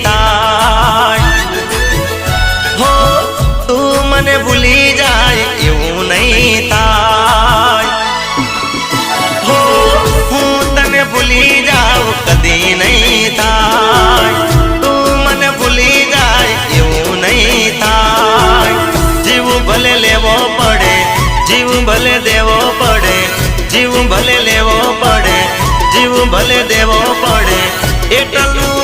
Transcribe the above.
થાય હો તું મને ભૂલી જાય એવું નહીં થાય હો હું તને ભૂલી જાઉં કદી નહીં થાય તું મને ભૂલી જાય એવું નહીં થાય જીવ ભલે લેવો પડે જીવ ભલે દેવો પડે જીવ ભલે લેવો પડે જીવ ભલે દેવો પડે એટલું